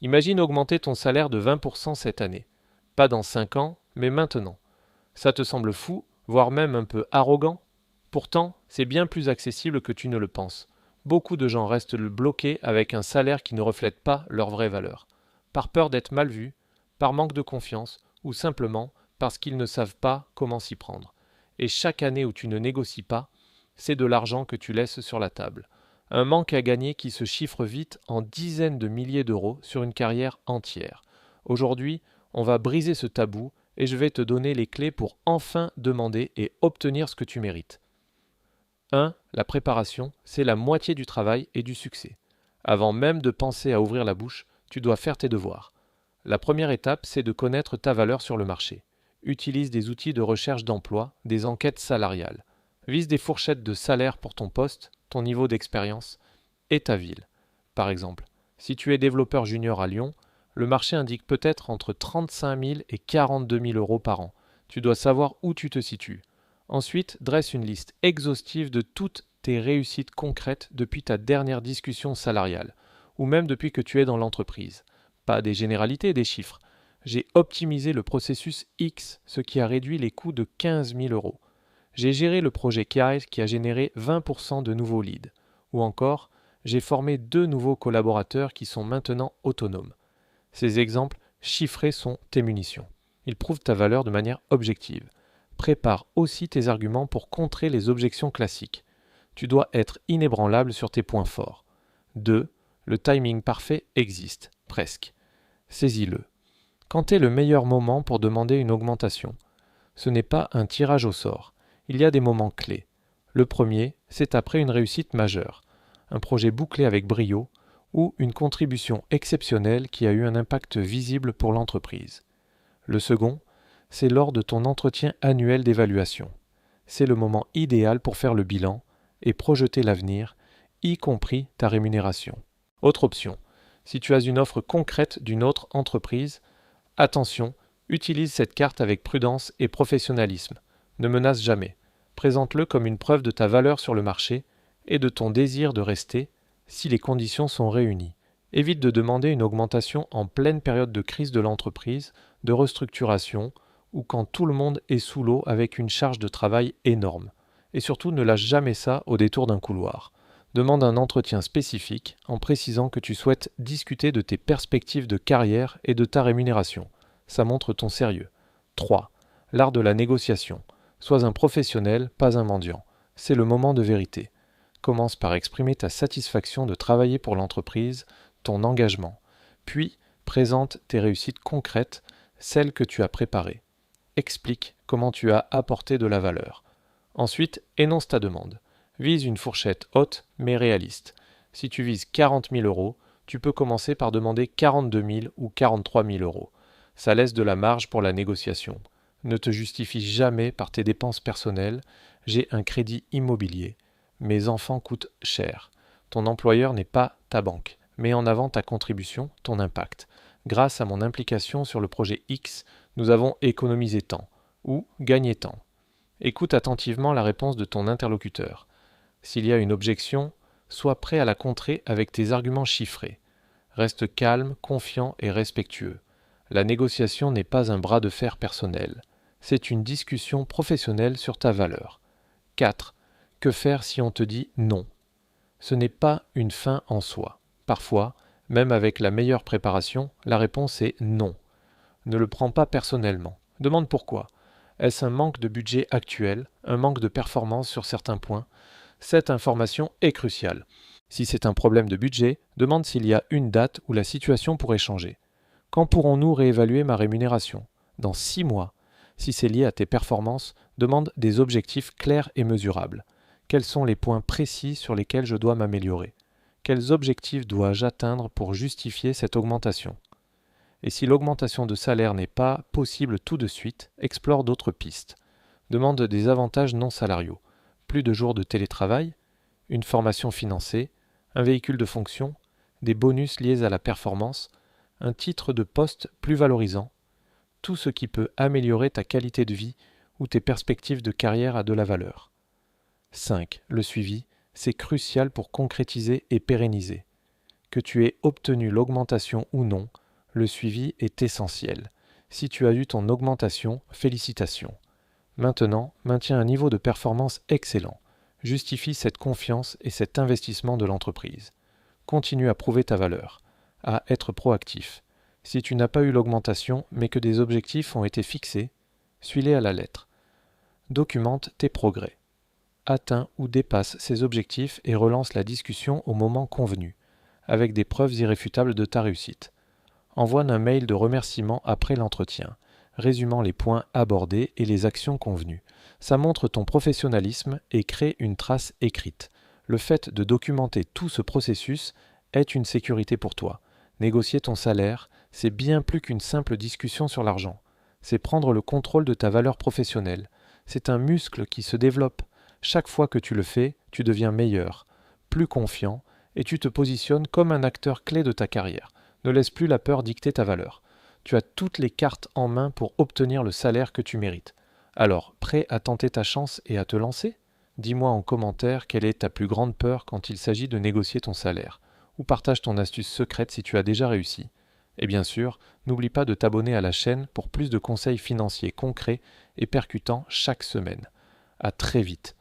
Imagine augmenter ton salaire de 20% cette année. Pas dans 5 ans, mais maintenant. Ça te semble fou, voire même un peu arrogant? Pourtant, c'est bien plus accessible que tu ne le penses. Beaucoup de gens restent bloqués avec un salaire qui ne reflète pas leur vraie valeur. Par peur d'être mal vus, par manque de confiance, ou simplement parce qu'ils ne savent pas comment s'y prendre. Et chaque année où tu ne négocies pas, c'est de l'argent que tu laisses sur la table. Un manque à gagner qui se chiffre vite en dizaines de milliers d'euros sur une carrière entière. Aujourd'hui, on va briser ce tabou et je vais te donner les clés pour enfin demander et obtenir ce que tu mérites. 1. La préparation, c'est la moitié du travail et du succès. Avant même de penser à ouvrir la bouche, tu dois faire tes devoirs. La première étape, c'est de connaître ta valeur sur le marché. Utilise des outils de recherche d'emploi, des enquêtes salariales. Vise des fourchettes de salaire pour ton poste, ton niveau d'expérience et ta ville. Par exemple, si tu es développeur junior à Lyon, le marché indique peut-être entre 35 000 et 42 000 euros par an. Tu dois savoir où tu te situes. Ensuite, dresse une liste exhaustive de toutes tes réussites concrètes depuis ta dernière discussion salariale, ou même depuis que tu es dans l'entreprise. Pas des généralités, des chiffres. J'ai optimisé le processus X, ce qui a réduit les coûts de 15 000 euros. J'ai géré le projet KIRE qui a généré 20% de nouveaux leads. Ou encore, j'ai formé 2 nouveaux collaborateurs qui sont maintenant autonomes. Ces exemples chiffrés sont tes munitions. Ils prouvent ta valeur de manière objective. Prépare aussi tes arguments pour contrer les objections classiques. Tu dois être inébranlable sur tes points forts. 2. Le timing parfait existe, presque. Saisis-le. Quand est le meilleur moment pour demander une augmentation? Ce n'est pas un tirage au sort. Il y a des moments clés. Le premier, c'est après une réussite majeure, un projet bouclé avec brio ou une contribution exceptionnelle qui a eu un impact visible pour l'entreprise. Le second, c'est lors de ton entretien annuel d'évaluation. C'est le moment idéal pour faire le bilan et projeter l'avenir, y compris ta rémunération. Autre option, si tu as une offre concrète d'une autre entreprise, attention, utilise cette carte avec prudence et professionnalisme. Ne menace jamais. Présente-le comme une preuve de ta valeur sur le marché et de ton désir de rester si les conditions sont réunies. Évite de demander une augmentation en pleine période de crise de l'entreprise, de restructuration ou quand tout le monde est sous l'eau avec une charge de travail énorme. Et surtout, ne lâche jamais ça au détour d'un couloir. Demande un entretien spécifique en précisant que tu souhaites discuter de tes perspectives de carrière et de ta rémunération. Ça montre ton sérieux. 3. L'art de la négociation. Sois un professionnel, pas un mendiant. C'est le moment de vérité. Commence par exprimer ta satisfaction de travailler pour l'entreprise, ton engagement. Puis, présente tes réussites concrètes, celles que tu as préparées. Explique comment tu as apporté de la valeur. Ensuite, énonce ta demande. Vise une fourchette haute mais réaliste. Si tu vises 40 000 euros, tu peux commencer par demander 42 000 ou 43 000 euros. Ça laisse de la marge pour la négociation. Ne te justifie jamais par tes dépenses personnelles. J'ai un crédit immobilier. Mes enfants coûtent cher. Ton employeur n'est pas ta banque. Mets en avant ta contribution, ton impact. Grâce à mon implication sur le projet X, nous avons économisé temps ou gagné temps. Écoute attentivement la réponse de ton interlocuteur. S'il y a une objection, sois prêt à la contrer avec tes arguments chiffrés. Reste calme, confiant et respectueux. La négociation n'est pas un bras de fer personnel. C'est une discussion professionnelle sur ta valeur. 4. Que faire si on te dit non? Ce n'est pas une fin en soi. Parfois, même avec la meilleure préparation, la réponse est non. Ne le prends pas personnellement. Demande pourquoi. Est-ce un manque de budget actuel, un manque de performance sur certains points? Cette information est cruciale. Si c'est un problème de budget, demande s'il y a une date où la situation pourrait changer. Quand pourrons-nous réévaluer ma rémunération? Dans 6 mois. Si c'est lié à tes performances, demande des objectifs clairs et mesurables. Quels sont les points précis sur lesquels je dois m'améliorer? Quels objectifs dois-je atteindre pour justifier cette augmentation? Et si l'augmentation de salaire n'est pas possible tout de suite, explore d'autres pistes. Demande des avantages non salariaux. Plus de jours de télétravail, une formation financée, un véhicule de fonction, des bonus liés à la performance, un titre de poste plus valorisant, tout ce qui peut améliorer ta qualité de vie ou tes perspectives de carrière a de la valeur. 5. Le suivi, c'est crucial pour concrétiser et pérenniser. Que tu aies obtenu l'augmentation ou non, le suivi est essentiel. Si tu as eu ton augmentation, félicitations. Maintenant, maintiens un niveau de performance excellent. Justifie cette confiance et cet investissement de l'entreprise. Continue à prouver ta valeur, à être proactif. Si tu n'as pas eu l'augmentation, mais que des objectifs ont été fixés, suis-les à la lettre. Documente tes progrès. Atteins ou dépasse ces objectifs et relance la discussion au moment convenu, avec des preuves irréfutables de ta réussite. Envoie un mail de remerciement après l'entretien, résumant les points abordés et les actions convenues. Ça montre ton professionnalisme et crée une trace écrite. Le fait de documenter tout ce processus est une sécurité pour toi. Négocier ton salaire, c'est bien plus qu'une simple discussion sur l'argent. C'est prendre le contrôle de ta valeur professionnelle. C'est un muscle qui se développe. Chaque fois que tu le fais, tu deviens meilleur, plus confiant, et tu te positionnes comme un acteur clé de ta carrière. Ne laisse plus la peur dicter ta valeur. Tu as toutes les cartes en main pour obtenir le salaire que tu mérites. Alors, prêt à tenter ta chance et à te lancer ? Dis-moi en commentaire quelle est ta plus grande peur quand il s'agit de négocier ton salaire, ou partage ton astuce secrète si tu as déjà réussi. Et bien sûr, n'oublie pas de t'abonner à la chaîne pour plus de conseils financiers concrets et percutants chaque semaine. À très vite